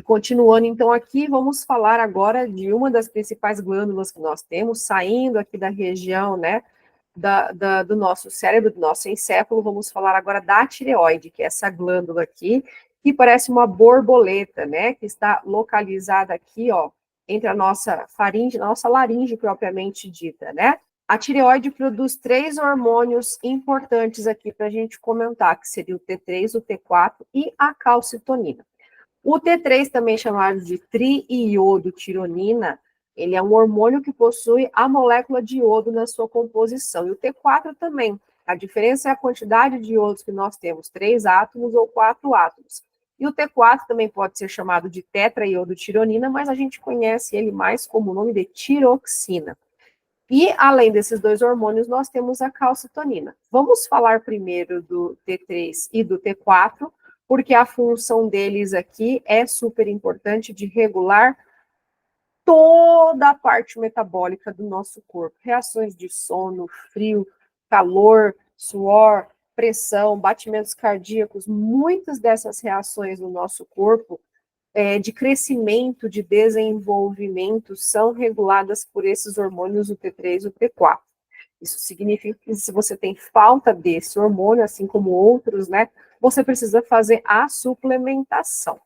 E continuando, então, aqui, vamos falar agora de uma das principais glândulas que nós temos, saindo aqui da região, né, do nosso cérebro, do nosso encéfalo, vamos falar agora da tireoide, que é essa glândula aqui, que parece uma borboleta, né, que está localizada aqui, ó, entre a nossa faringe, a nossa laringe propriamente dita, né. A tireoide produz 3 hormônios importantes aqui para a gente comentar, que seria o T3, o T4 e a calcitonina. O T3, também chamado de triiodotironina, ele é um hormônio que possui a molécula de iodo na sua composição. E o T4 também. A diferença é a quantidade de iodos que nós temos, 3 átomos ou 4 átomos. E o T4 também pode ser chamado de tetraiodotironina, mas a gente conhece ele mais como o nome de tiroxina. E, além desses 2 hormônios, nós temos a calcitonina. Vamos falar primeiro do T3 e do T4, porque a função deles aqui é super importante de regular toda a parte metabólica do nosso corpo. Reações de sono, frio, calor, suor, pressão, batimentos cardíacos, muitas dessas reações no nosso corpo, de crescimento, de desenvolvimento, são reguladas por esses hormônios, o T3 e o T4. Isso significa que se você tem falta desse hormônio, assim como outros, né, você precisa fazer a suplementação,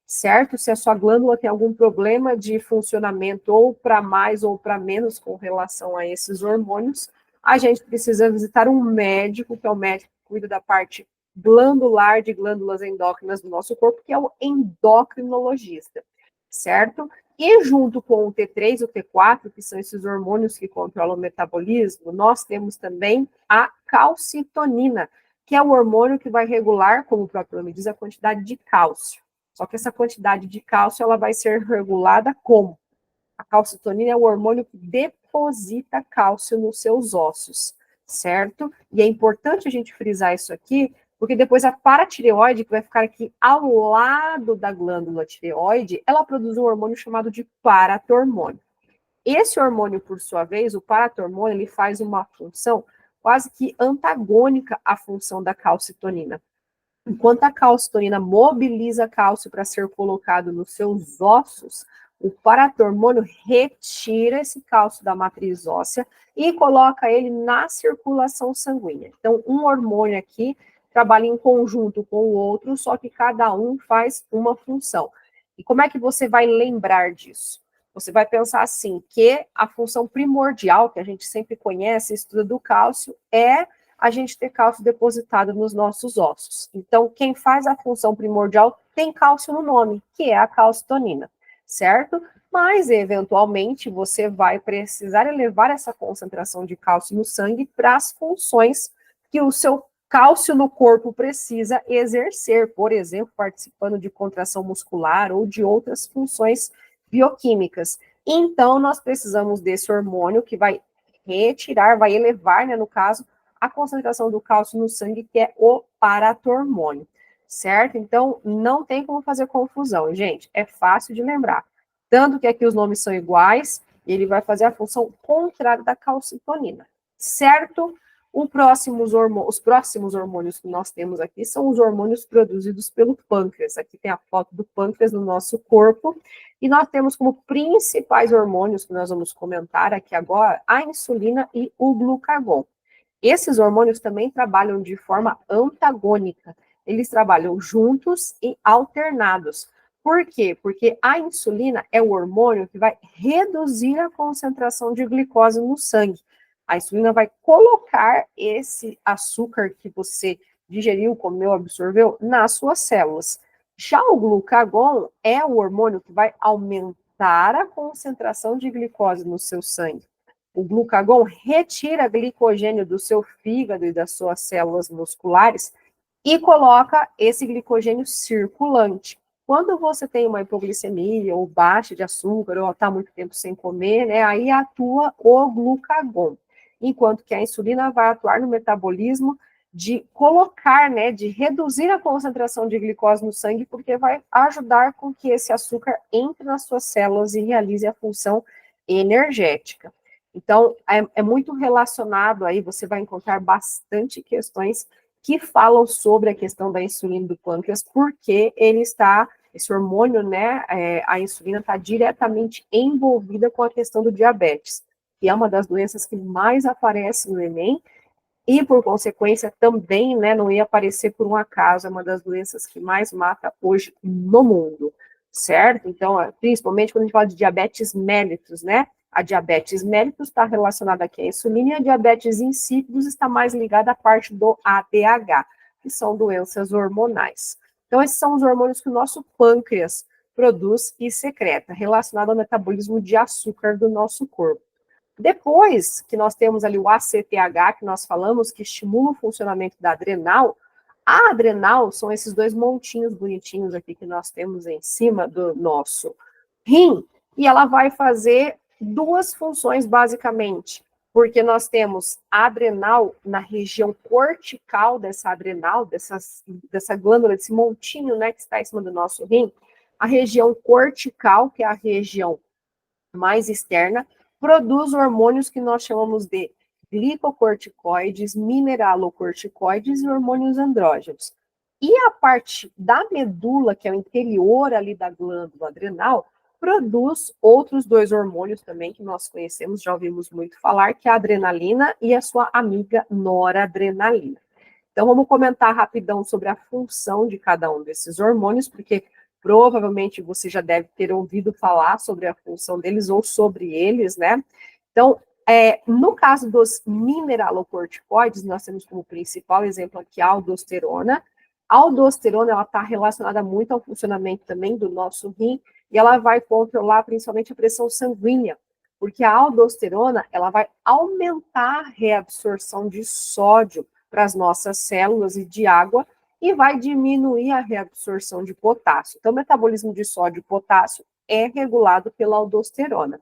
certo? Se a sua glândula tem algum problema de funcionamento, ou para mais ou para menos com relação a esses hormônios, a gente precisa visitar um médico, que é o médico que cuida da parte glandular de glândulas endócrinas do nosso corpo, que é o endocrinologista, certo? E junto com o T3 e o T4, que são esses hormônios que controlam o metabolismo, nós temos também a calcitonina, que é o hormônio que vai regular, como o próprio nome diz, a quantidade de cálcio. Só que essa quantidade de cálcio, ela vai ser regulada como? A calcitonina é o hormônio que deposita cálcio nos seus ossos, certo? E é importante a gente frisar isso aqui, porque depois a paratireoide, que vai ficar aqui ao lado da glândula tireoide, ela produz um hormônio chamado de paratormônio. Esse hormônio, por sua vez, o paratormônio, ele faz uma função quase que antagônica à função da calcitonina. Enquanto a calcitonina mobiliza cálcio para ser colocado nos seus ossos, o paratormônio retira esse cálcio da matriz óssea e coloca ele na circulação sanguínea. Então, um hormônio aqui trabalha em conjunto com o outro, só que cada um faz uma função. E como é que você vai lembrar disso? Você vai pensar assim, que a função primordial, que a gente sempre conhece, estuda do cálcio, é a gente ter cálcio depositado nos nossos ossos. Então, quem faz a função primordial tem cálcio no nome, que é a calcitonina, certo? Mas, eventualmente, você vai precisar elevar essa concentração de cálcio no sangue para as funções que o seu cálcio no corpo precisa exercer, por exemplo, participando de contração muscular ou de outras funções bioquímicas. Então, nós precisamos desse hormônio que vai retirar, vai elevar, né, no caso, a concentração do cálcio no sangue, que é o paratormônio, certo? Então, não tem como fazer confusão, gente, é fácil de lembrar. Tanto que aqui os nomes são iguais, ele vai fazer a função contrária da calcitonina, certo? Os próximos hormônios que nós temos aqui são os hormônios produzidos pelo pâncreas. Aqui tem a foto do pâncreas no nosso corpo, e nós temos como principais hormônios que nós vamos comentar aqui agora, a insulina e o glucagon. Esses hormônios também trabalham de forma antagônica. Eles trabalham juntos e alternados. Por quê? Porque a insulina é o hormônio que vai reduzir a concentração de glicose no sangue. A insulina vai colocar esse açúcar que você digeriu, comeu, absorveu, nas suas células. Já o glucagon é o hormônio que vai aumentar a concentração de glicose no seu sangue. O glucagon retira glicogênio do seu fígado e das suas células musculares e coloca esse glicogênio circulante. Quando você tem uma hipoglicemia ou baixa de açúcar ou está muito tempo sem comer, né, aí atua o glucagon. Enquanto que a insulina vai atuar no metabolismo de colocar, né, de reduzir a concentração de glicose no sangue, porque vai ajudar com que esse açúcar entre nas suas células e realize a função energética. Então, é muito relacionado aí, você vai encontrar bastante questões que falam sobre a questão da insulina do pâncreas, porque ele está esse hormônio, né, a insulina está diretamente envolvida com a questão do diabetes, que é uma das doenças que mais aparece no Enem, e, por consequência, também, né, não ia aparecer por um acaso, é uma das doenças que mais mata hoje no mundo, certo? Então, principalmente quando a gente fala de diabetes mellitus, né? A diabetes mellitus está relacionada aqui à insulina e a diabetes insípidos está mais ligada à parte do ADH, que são doenças hormonais. Então, esses são os hormônios que o nosso pâncreas produz e secreta, relacionado ao metabolismo de açúcar do nosso corpo. Depois que nós temos ali o ACTH, que nós falamos, que estimula o funcionamento da adrenal, a adrenal são esses dois montinhos bonitinhos aqui que nós temos em cima do nosso rim, e ela vai fazer duas funções basicamente, porque nós temos a adrenal na região cortical dessa adrenal, dessa glândula, desse montinho, né, que está em cima do nosso rim, a região cortical, que é a região mais externa, produz hormônios que nós chamamos de glicocorticoides, mineralocorticoides e hormônios andrógenos. E a parte da medula, que é o interior ali da glândula adrenal, produz outros dois hormônios também que nós conhecemos, já ouvimos muito falar, que é a adrenalina e a sua amiga noradrenalina. Então, vamos comentar rapidão sobre a função de cada um desses hormônios, porque provavelmente você já deve ter ouvido falar sobre a função deles ou sobre eles, né? Então, no caso dos mineralocorticoides, nós temos como principal exemplo aqui a aldosterona. A aldosterona, ela está relacionada muito ao funcionamento também do nosso rim, e ela vai controlar principalmente a pressão sanguínea, porque a aldosterona, ela vai aumentar a reabsorção de sódio para as nossas células e de água, e vai diminuir a reabsorção de potássio. Então, o metabolismo de sódio e potássio é regulado pela aldosterona.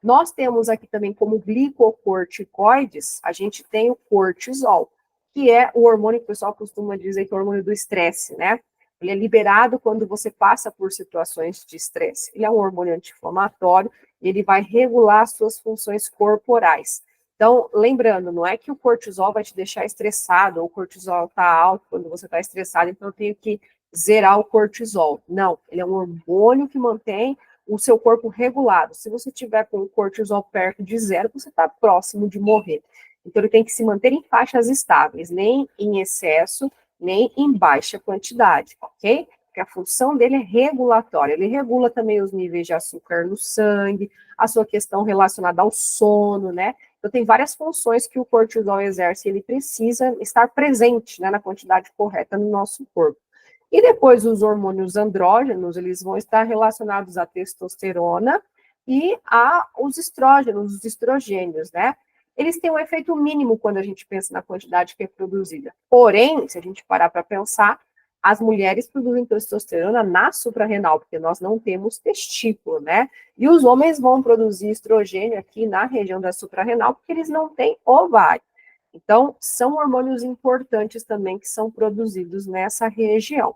Nós temos aqui também como glicocorticoides, a gente tem o cortisol, que é o hormônio que o pessoal costuma dizer que é o hormônio do estresse, né? Ele é liberado quando você passa por situações de estresse. Ele é um hormônio anti-inflamatório e ele vai regular as suas funções corporais. Então, lembrando, não é que o cortisol vai te deixar estressado, ou o cortisol está alto quando você está estressado, então eu tenho que zerar o cortisol. Não, ele é um hormônio que mantém o seu corpo regulado. Se você tiver com o cortisol perto de zero, você está próximo de morrer. Então, ele tem que se manter em faixas estáveis, nem em excesso, nem em baixa quantidade, ok? Porque a função dele é regulatória. Ele regula também os níveis de açúcar no sangue, a sua questão relacionada ao sono, né? Então, tem várias funções que o cortisol exerce e ele precisa estar presente, né, na quantidade correta no nosso corpo. E depois, os hormônios andrógenos, eles vão estar relacionados à testosterona e aos estrógenos, os estrogênios, né? Eles têm um efeito mínimo quando a gente pensa na quantidade que é produzida. Porém, se a gente parar para pensar, as mulheres produzem testosterona na suprarrenal, porque nós não temos testículo, né? E os homens vão produzir estrogênio aqui na região da suprarrenal, porque eles não têm ovário. Então, são hormônios importantes também que são produzidos nessa região,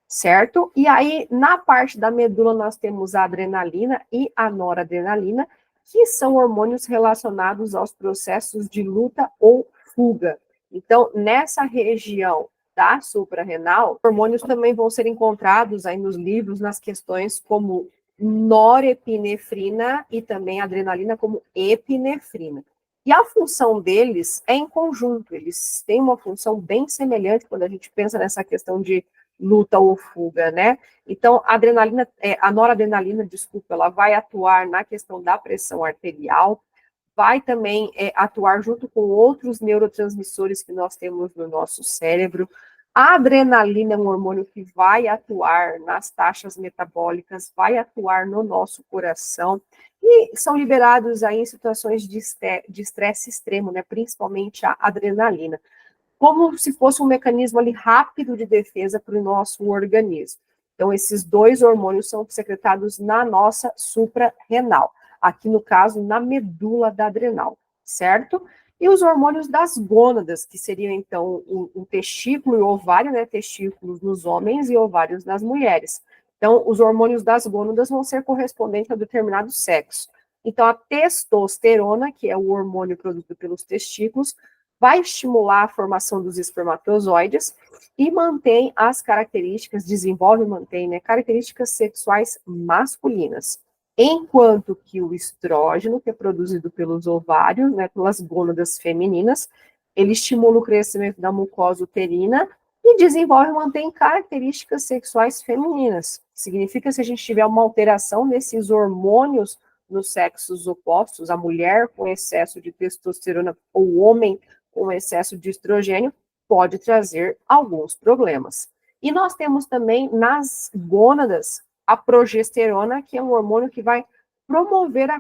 certo? E aí, na parte da medula, nós temos a adrenalina e a noradrenalina, que são hormônios relacionados aos processos de luta ou fuga. Então, nessa região da suprarrenal, hormônios também vão ser encontrados aí nos livros, nas questões como norepinefrina e também adrenalina como epinefrina. E a função deles é em conjunto, eles têm uma função bem semelhante quando a gente pensa nessa questão de luta ou fuga, né? Então, a noradrenalina, desculpa, ela vai atuar na questão da pressão arterial, vai também atuar junto com outros neurotransmissores que nós temos no nosso cérebro. A adrenalina é um hormônio que vai atuar nas taxas metabólicas, vai atuar no nosso coração, e são liberados aí em situações de estresse extremo, né? Principalmente a adrenalina, como se fosse um mecanismo ali rápido de defesa para o nosso organismo. Então, esses dois hormônios são secretados na nossa suprarrenal, aqui no caso, na medula da adrenal, certo? E os hormônios das gônadas, que seriam, então, o testículo e o ovário, né? Testículos nos homens e ovários nas mulheres. Então, os hormônios das gônadas vão ser correspondentes a determinado sexo. Então, a testosterona, que é o hormônio produzido pelos testículos, vai estimular a formação dos espermatozoides e mantém as características, desenvolve e mantém, né, características sexuais masculinas. Enquanto que o estrógeno, que é produzido pelos ovários, né, pelas gônadas femininas, ele estimula o crescimento da mucosa uterina e desenvolve e mantém características sexuais femininas. Significa que se a gente tiver uma alteração nesses hormônios nos sexos opostos, a mulher com excesso de testosterona ou o homem com excesso de estrogênio, pode trazer alguns problemas. E nós temos também nas gônadas a progesterona, que é um hormônio que vai promover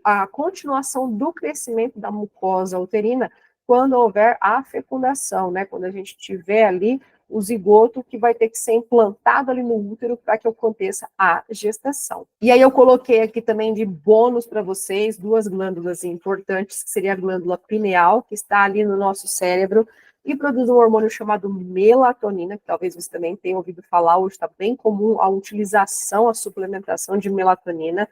a continuação do crescimento da mucosa uterina quando houver a fecundação, né? Quando a gente tiver ali o zigoto que vai ter que ser implantado ali no útero para que aconteça a gestação. E aí eu coloquei aqui também de bônus para vocês duas glândulas importantes, que seria a glândula pineal, que está ali no nosso cérebro, e produz um hormônio chamado melatonina, que talvez você também tenha ouvido falar, hoje está bem comum a utilização, a suplementação de melatonina,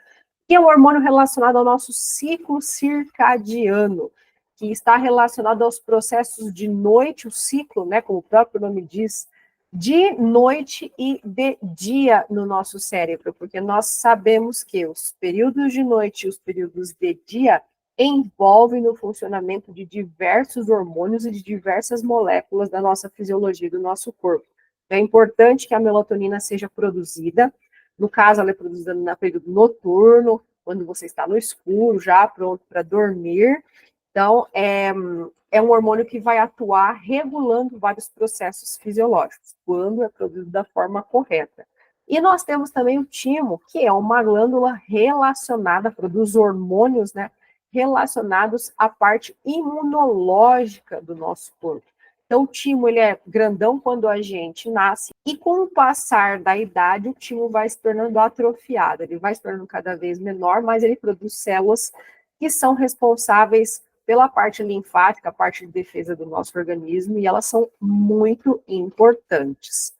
que é um hormônio relacionado ao nosso ciclo circadiano, que está relacionado aos processos de noite, o ciclo, né, como o próprio nome diz, de noite e de dia no nosso cérebro, porque nós sabemos que os períodos de noite e os períodos de dia envolvem no funcionamento de diversos hormônios e de diversas moléculas da nossa fisiologia, do nosso corpo. É importante que a melatonina seja produzida, no caso, ela é produzida no período noturno, quando você está no escuro, já pronto para dormir. Então, é um hormônio que vai atuar regulando vários processos fisiológicos, quando é produzido da forma correta. E nós temos também o timo, que é uma glândula relacionada, produz hormônios, né, relacionados à parte imunológica do nosso corpo. Então, o timo, ele é grandão quando a gente nasce, e com o passar da idade, o timo vai se tornando atrofiado, ele vai se tornando cada vez menor, mas ele produz células que são responsáveis pela parte linfática, a parte de defesa do nosso organismo, e elas são muito importantes.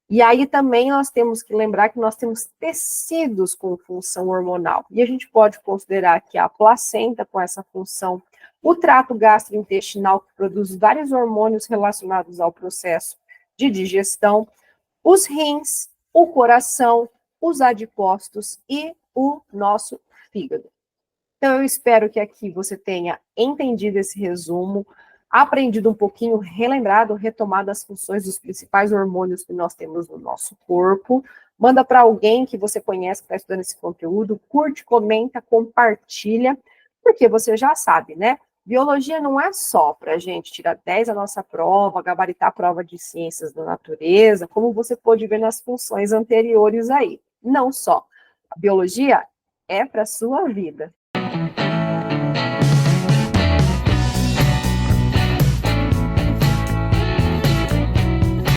E aí também nós temos que lembrar que nós temos tecidos com função hormonal. E a gente pode considerar que a placenta com essa função, o trato gastrointestinal que produz vários hormônios relacionados ao processo de digestão, os rins, o coração, os adipócitos e o nosso fígado. Então, eu espero que aqui você tenha entendido esse resumo, aprendido um pouquinho, relembrado, retomado as funções dos principais hormônios que nós temos no nosso corpo. Manda para alguém que você conhece que está estudando esse conteúdo, curte, comenta, compartilha, porque você já sabe, né? Biologia não é só para a gente tirar 10 na nossa prova, gabaritar a prova de ciências da natureza, como você pôde ver nas funções anteriores aí. Não só. A biologia é para a sua vida.